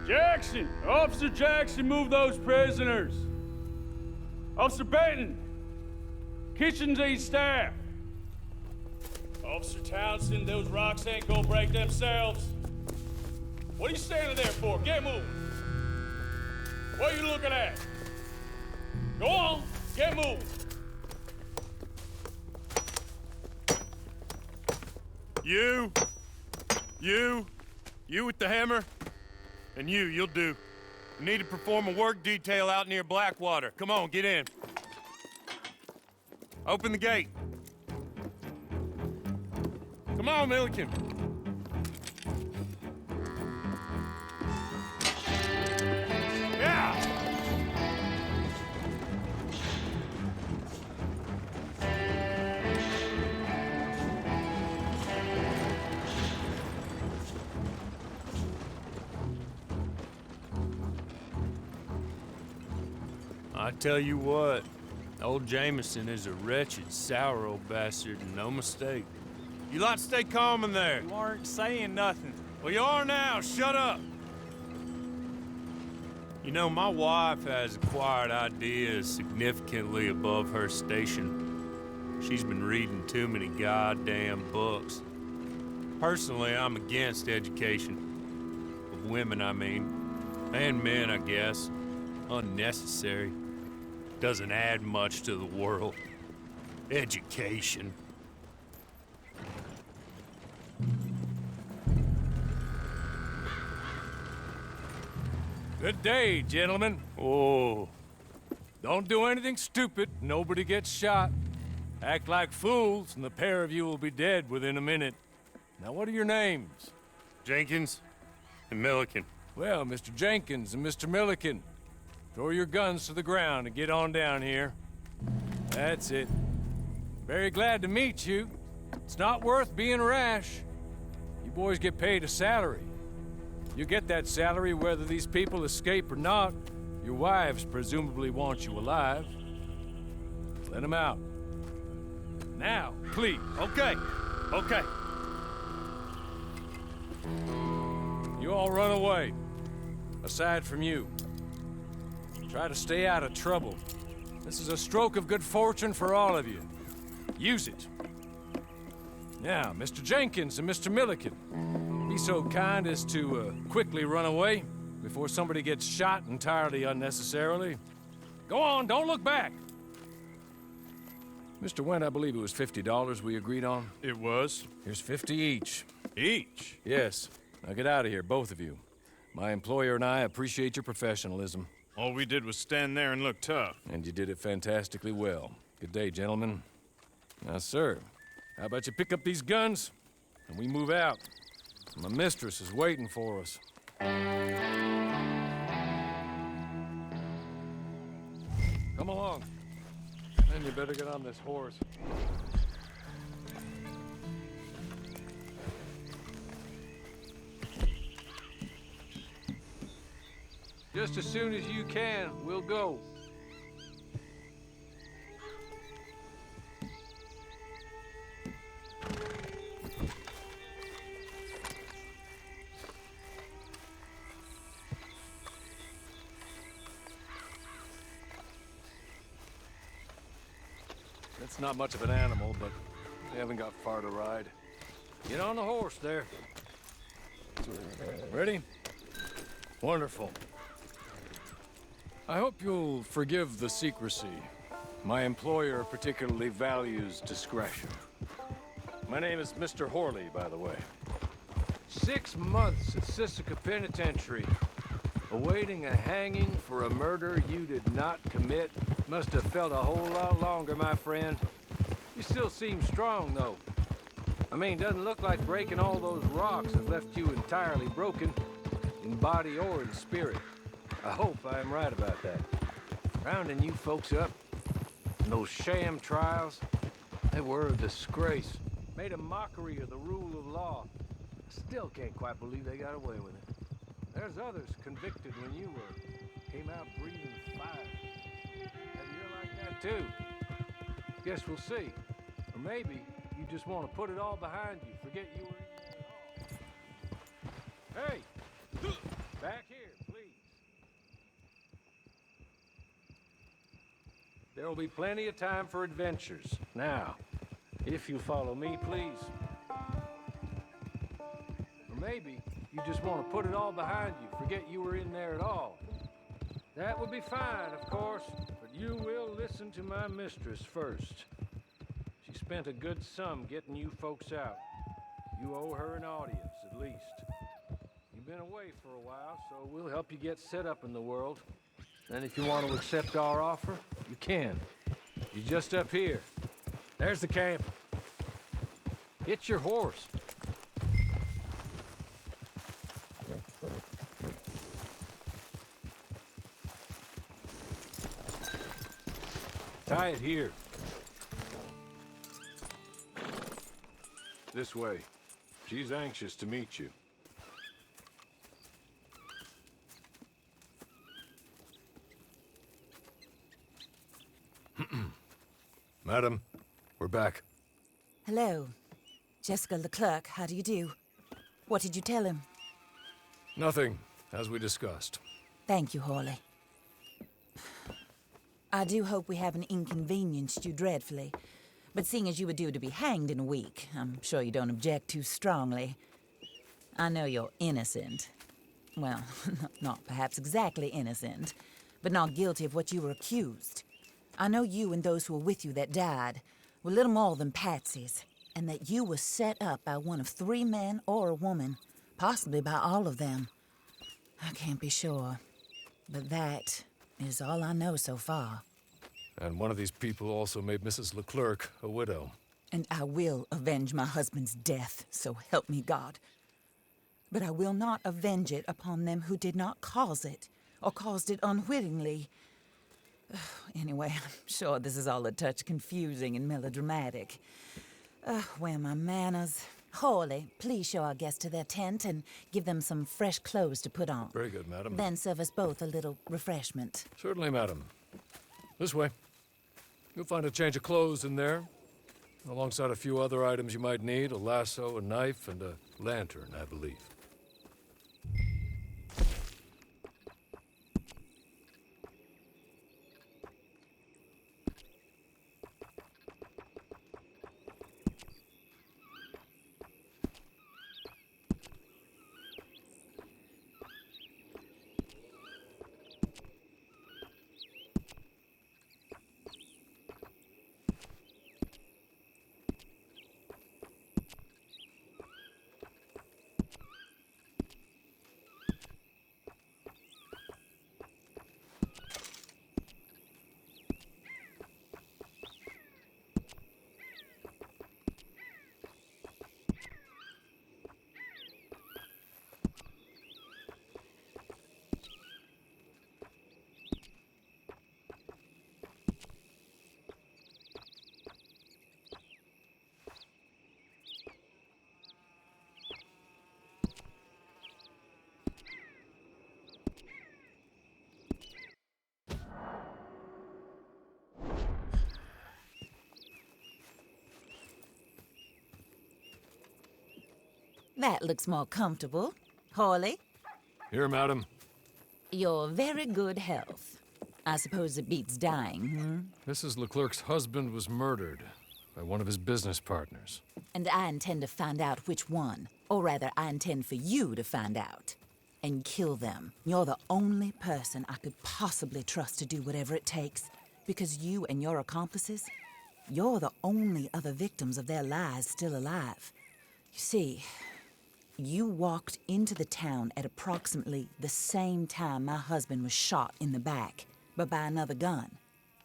Jackson! Officer Jackson, move those prisoners! Officer Benton! Kitchens aid staff! Officer Townsend, those rocks ain't gonna break themselves. What are you standing there for? Get moving! What are you looking at? Go on, get moving! You with the hammer? And you'll do. You need to perform a work detail out near Blackwater. Come on, get in. Open the gate. Come on, Milliken. Yeah! I tell you what, old Jameson is a wretched, sour old bastard, and no mistake. You lot stay calm in there. You aren't saying nothing. Well, you are now. Shut up. You know, my wife has acquired ideas significantly above her station. She's been reading too many goddamn books. Personally, I'm against education. Of women, I mean. And men, I guess. Unnecessary. Doesn't add much to the world. Education. Good day, gentlemen. Oh. Don't do anything stupid. Nobody gets shot. Act like fools, and the pair of you will be dead within a minute. Now, what are your names? Jenkins and Milliken. Well, Mr. Jenkins and Mr. Milliken, throw your guns to the ground and get on down here. That's it. Very glad to meet you. It's not worth being rash. You boys get paid a salary. You get that salary whether these people escape or not. Your wives presumably want you alive. Let them out. Now, please. Okay. You all run away. Aside from you. Try to stay out of trouble. This is a stroke of good fortune for all of you. Use it. Now, Mr. Jenkins and Mr. Milliken, be so kind as to quickly run away before somebody gets shot entirely unnecessarily. Go on, don't look back. Mr. Wendt, I believe it was $50 we agreed on. It was. Here's 50 each. Each? Yes. Now get out of here, both of you. My employer and I appreciate your professionalism. All we did was stand there and look tough. And you did it fantastically well. Good day, gentlemen. Now, sir, how about you pick up these guns and we move out? My mistress is waiting for us. Come along. Then you better get on this horse. Just as soon as you can, we'll go. It's not much of an animal, but they haven't got far to ride. Get on the horse there. Ready? Wonderful. I hope you'll forgive the secrecy. My employer particularly values discretion. My name is Mr. Horley, by the way. 6 months at Sisika Penitentiary, awaiting a hanging for a murder you did not commit. Must have felt a whole lot longer, my friend. You still seem strong, though. I mean, doesn't look like breaking all those rocks have left you entirely broken, in body or in spirit. I hope I am right about that. Rounding you folks up, and those sham trials, they were a disgrace. Made a mockery of the rule of law. I still can't quite believe they got away with it. There's others convicted when you were. Came out breathing fire. Maybe you're like that too. Guess we'll see. Or maybe you just want to put it all behind you, forget you were in there at all. Hey! Back here! There will be plenty of time for adventures. Now, if you follow me, please. Or maybe you just want to put it all behind you, forget you were in there at all. That would be fine, of course, but you will listen to my mistress first. She spent a good sum getting you folks out. You owe her an audience, at least. You've been away for a while, so we'll help you get set up in the world. And if you want to accept our offer, you can. You're just up here. There's the camp. Get your horse. Tie it here. This way. She's anxious to meet you. Madam, we're back. Hello. Jessica Leclerc, how do you do? What did you tell him? Nothing, as we discussed. Thank you, Hawley. I do hope we haven't inconvenienced you dreadfully. But seeing as you were due to be hanged in a week, I'm sure you don't object too strongly. I know you're innocent. Well, not perhaps exactly innocent, but not guilty of what you were accused. I know you and those who were with you that died were little more than patsies, and that you were set up by one of 3 men or a woman, possibly by all of them. I can't be sure, but that is all I know so far. And one of these people also made Mrs. Leclerc a widow. And I will avenge my husband's death, so help me God. But I will not avenge it upon them who did not cause it, or caused it unwittingly. Anyway, I'm sure this is all a touch confusing and melodramatic. Where are my manners? Hawley, please show our guests to their tent and give them some fresh clothes to put on. Very good, madam. Then serve us both a little refreshment. Certainly, madam. This way. You'll find a change of clothes in there, alongside a few other items you might need, a lasso, a knife, and a lantern, I believe. That looks more comfortable. Hawley, Here, madam. your very good health. I suppose it beats dying, Mrs. Leclerc's husband was murdered by one of his business partners. And I intend to find out which one. Or rather, I intend for you to find out. And kill them. You're the only person I could possibly trust to do whatever it takes. Because you and your accomplices, you're the only other victims of their lies still alive. You see, you walked into the town at approximately the same time my husband was shot in the back, but by another gun,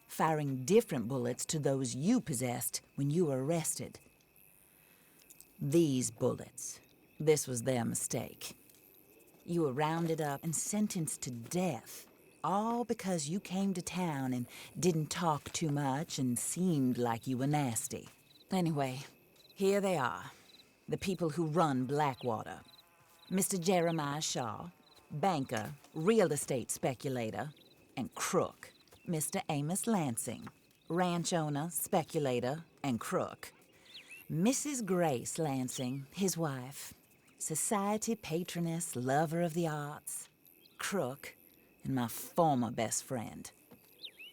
firing different bullets to those you possessed when you were arrested. These bullets, this was their mistake. You were rounded up and sentenced to death, all because you came to town and didn't talk too much and seemed like you were nasty. Anyway, here they are. The people who run Blackwater. Mr. Jeremiah Shaw, banker, real estate speculator, and crook. Mr. Amos Lansing, ranch owner, speculator, and crook. Mrs. Grace Lansing, his wife, society patroness, lover of the arts, crook, and my former best friend,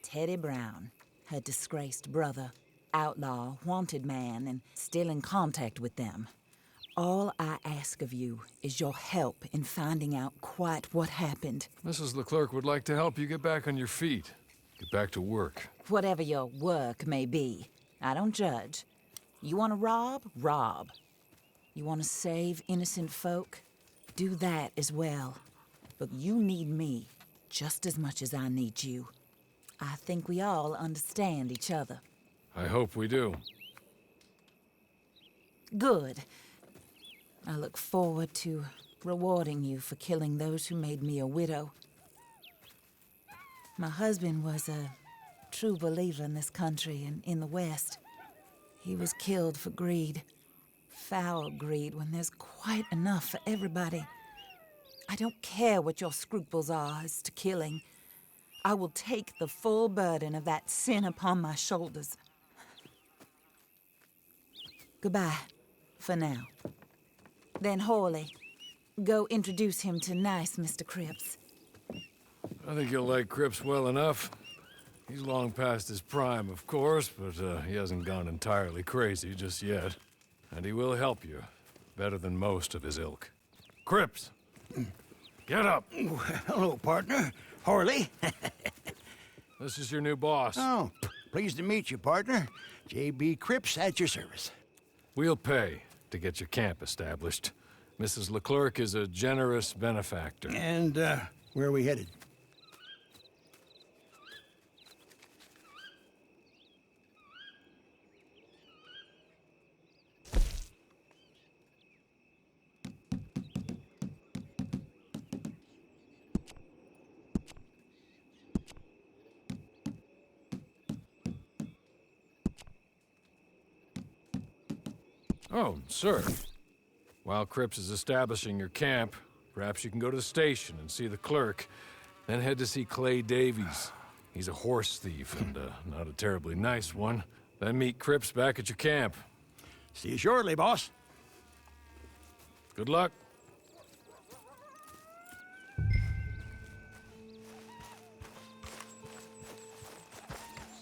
Teddy Brown. her disgraced brother, outlaw, wanted man, and still in contact with them. All I ask of you is your help in finding out quite what happened. Mrs. Leclerc would like to help you get back on your feet. Get back to work. Whatever your work may be, I don't judge. You want to rob? Rob. You want to save innocent folk? Do that as well. But you need me just as much as I need you. I think we all understand each other. I hope we do. Good. I look forward to rewarding you for killing those who made me a widow. My husband was a true believer in this country and in the West. He was killed for greed. Foul greed when there's quite enough for everybody. I don't care what your scruples are as to killing. I will take the full burden of that sin upon my shoulders. Goodbye, for now. Then Hawley, go introduce him to nice Mr. Cripps. I think you'll like Cripps well enough. He's long past his prime, of course, but he hasn't gone entirely crazy just yet. And he will help you, better than most of his ilk. Cripps! Get up! Hello, partner. Horley. This is your new boss. Oh, pleased to meet you, partner. J.B. Cripps at your service. We'll pay to get your camp established. Mrs. Leclerc is a generous benefactor. And, where are we headed? Oh, sir. While Cripps is establishing your camp, perhaps you can go to the station and see the clerk, then head to see Clay Davies. He's a horse thief and not a terribly nice one. Then meet Cripps back at your camp. See you shortly, boss. Good luck. The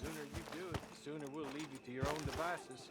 sooner you do it, the sooner we'll leave you to your own devices.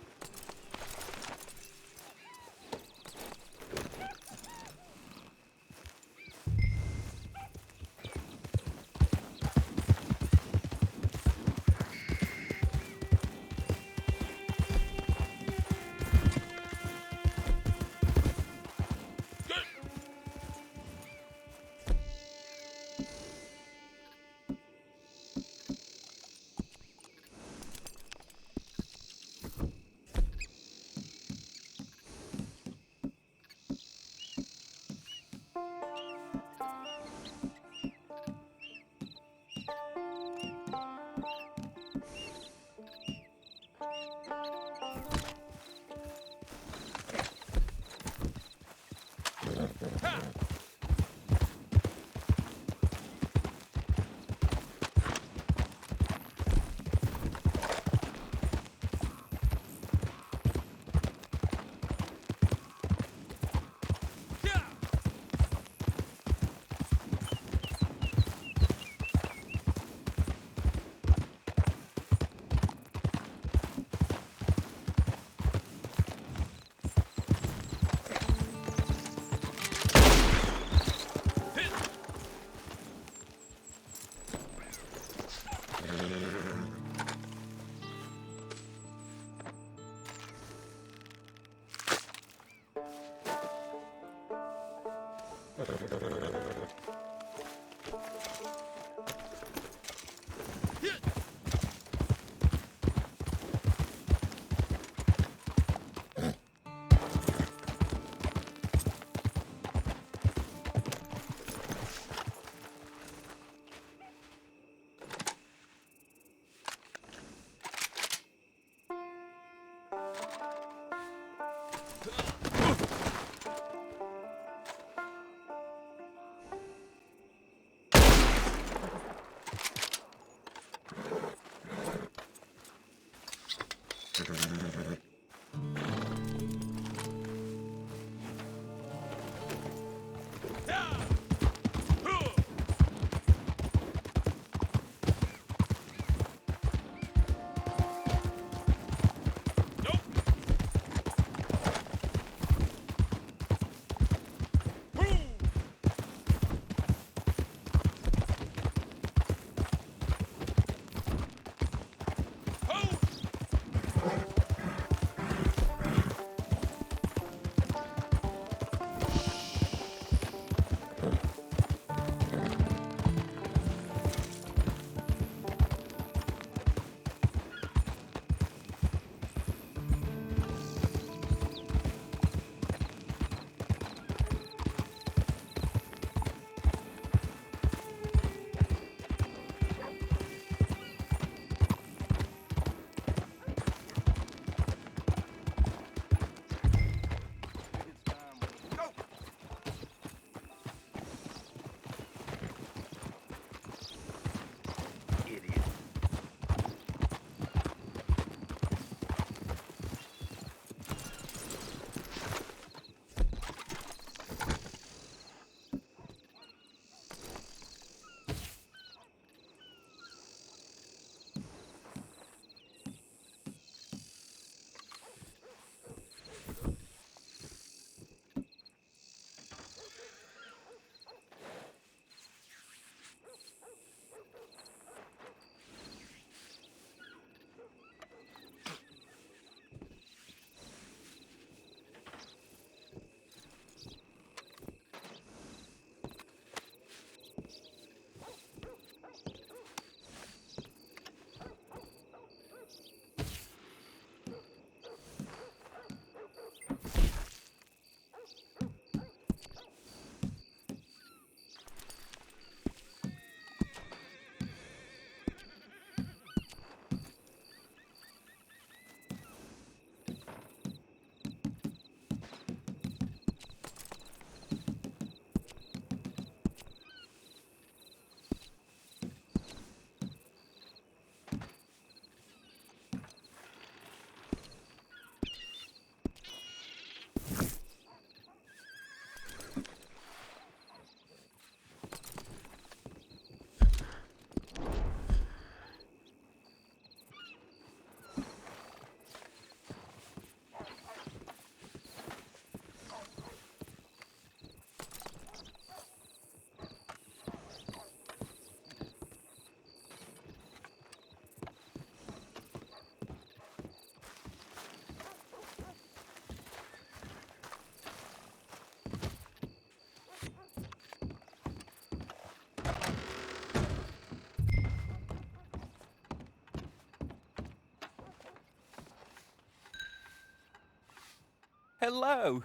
hello.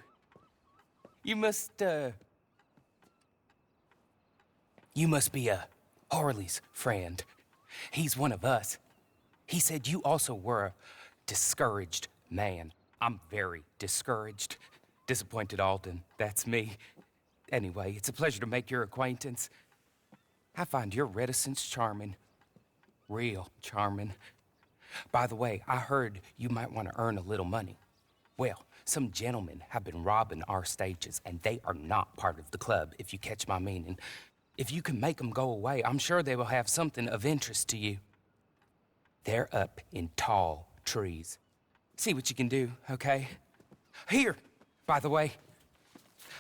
You must be Harley's friend. He's one of us. He said you also were a discouraged man. I'm very discouraged. Disappointed Alden, that's me. Anyway, it's a pleasure to make your acquaintance. I find your reticence charming. Real charming. By the way, I heard you might want to earn a little money. Well, some gentlemen have been robbing our stages, and they are not part of the club, if you catch my meaning. If you can make them go away, I'm sure they will have something of interest to you. They're up in tall trees. See what you can do, okay? Here, by the way,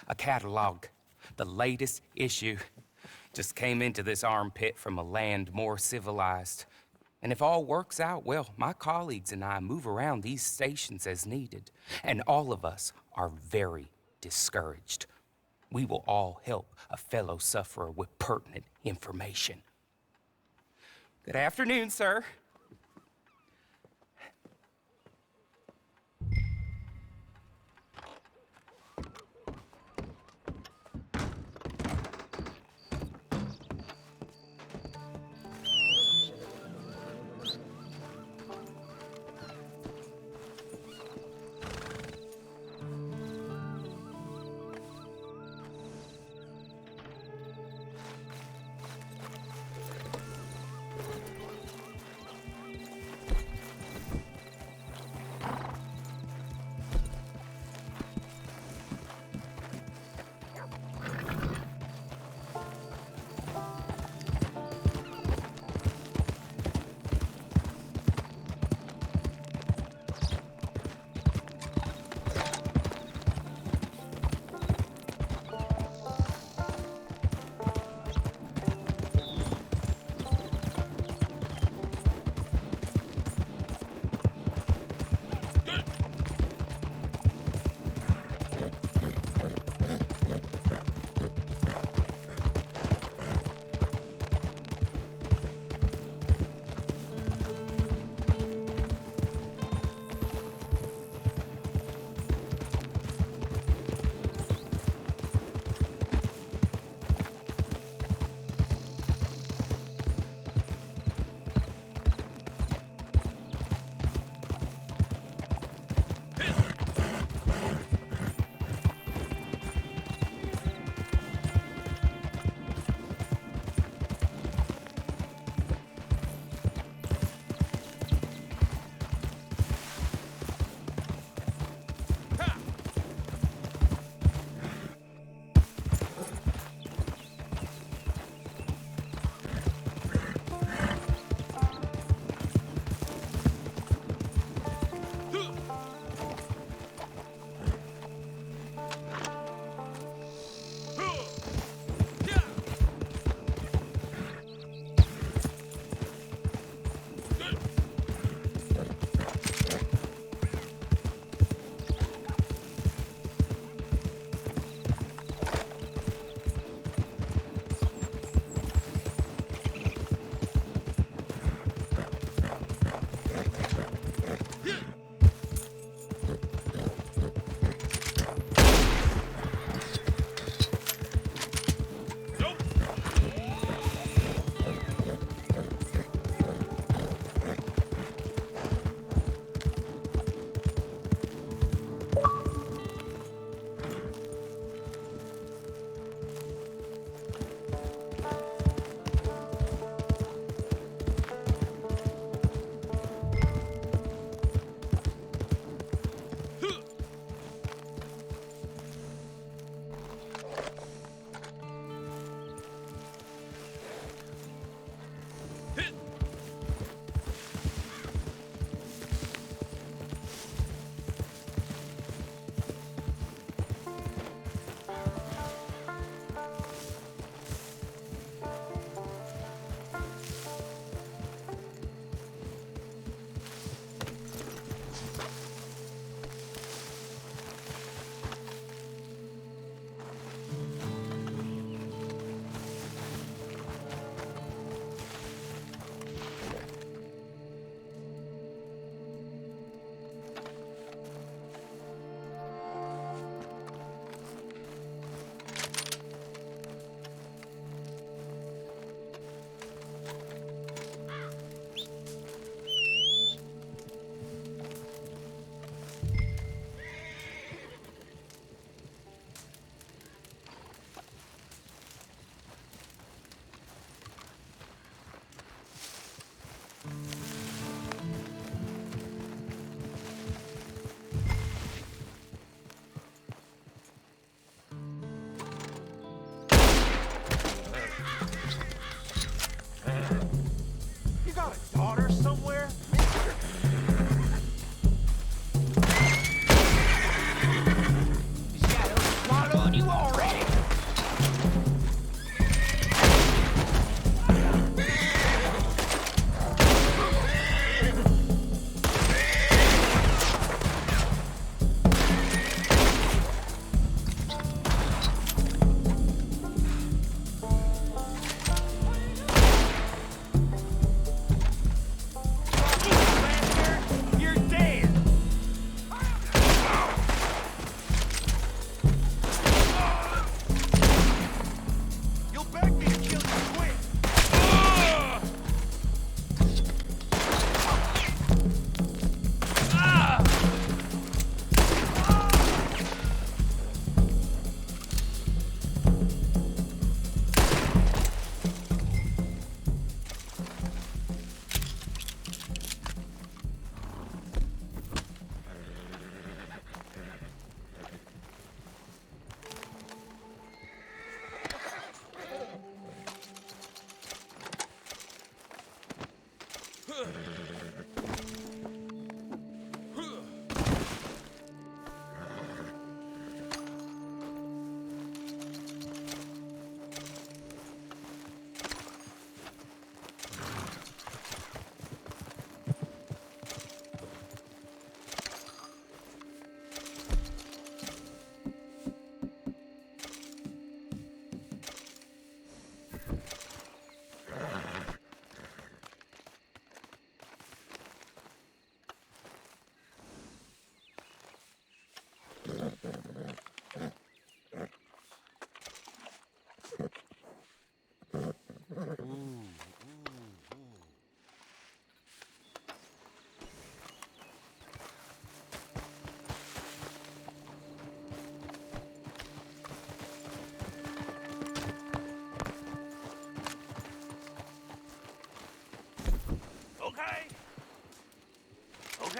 a catalog. The latest issue. Just came into this armpit from a land more civilized. And if all works out, well, my colleagues and I move around these stations as needed. And all of us are very discouraged. We will all help a fellow sufferer with pertinent information. Good afternoon, sir.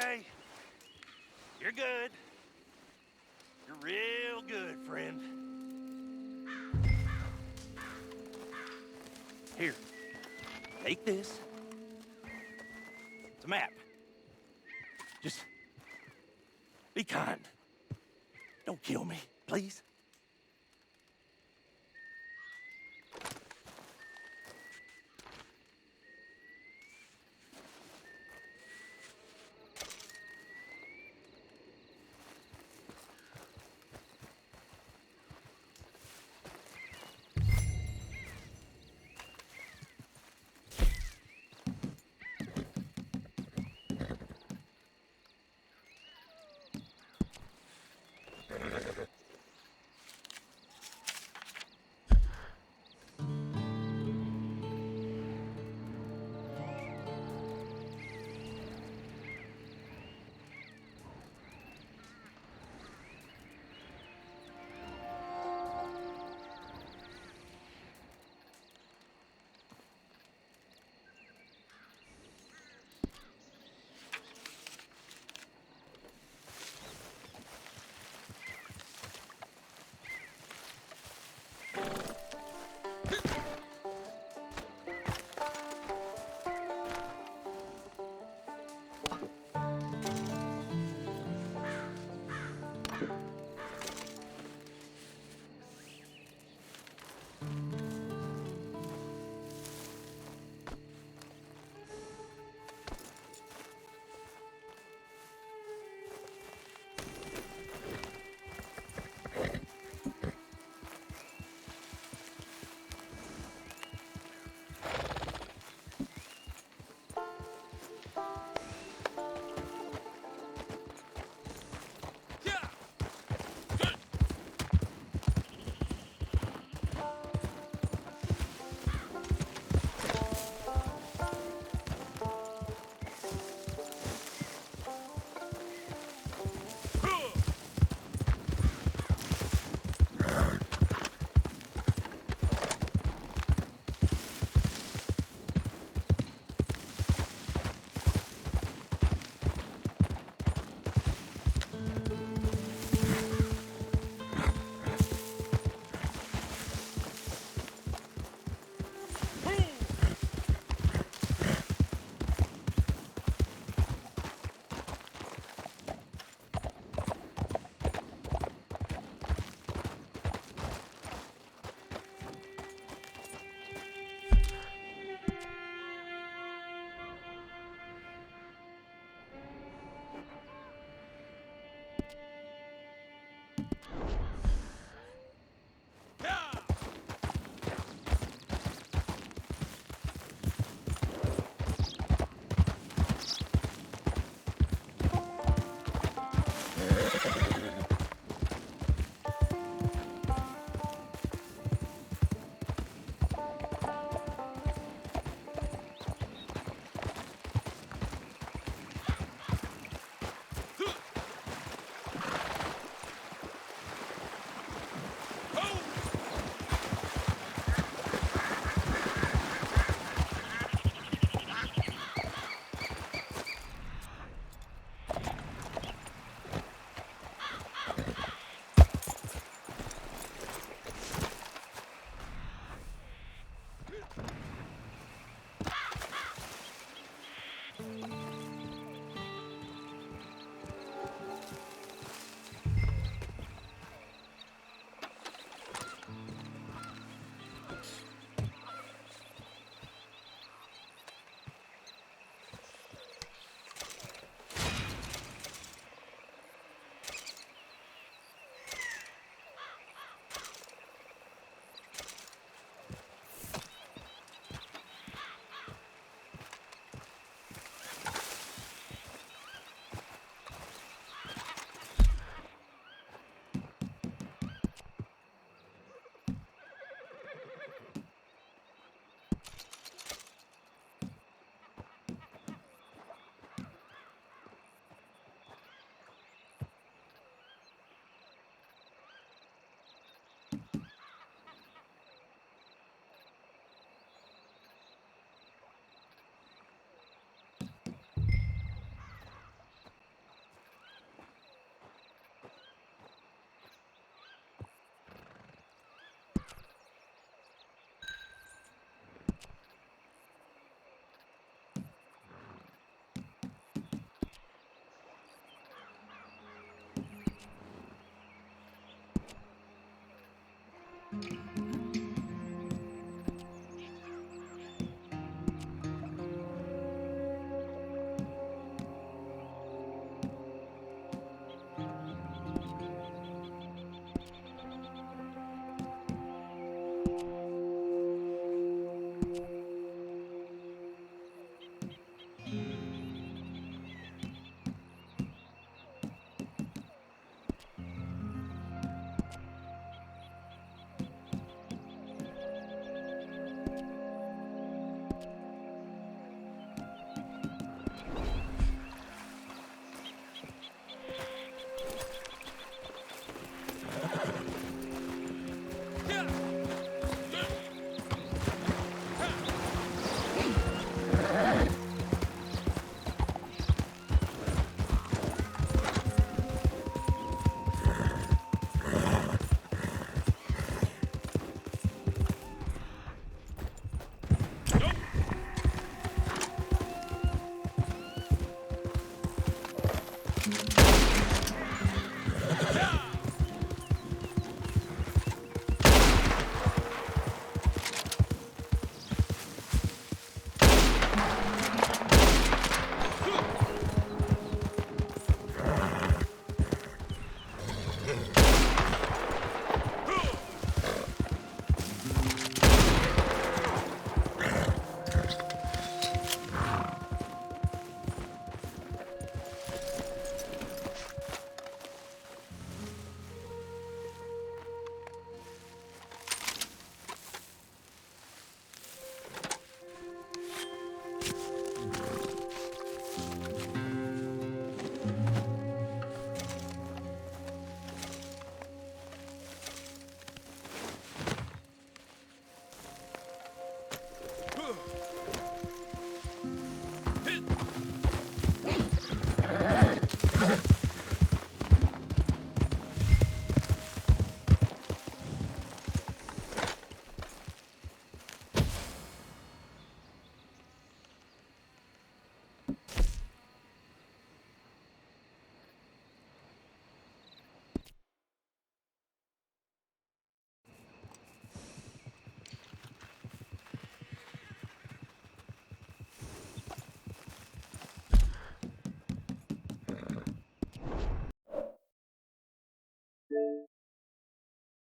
okay. You're good. You're real good, friend. Here, take this. It's a map. Just be kind. Don't kill me, please.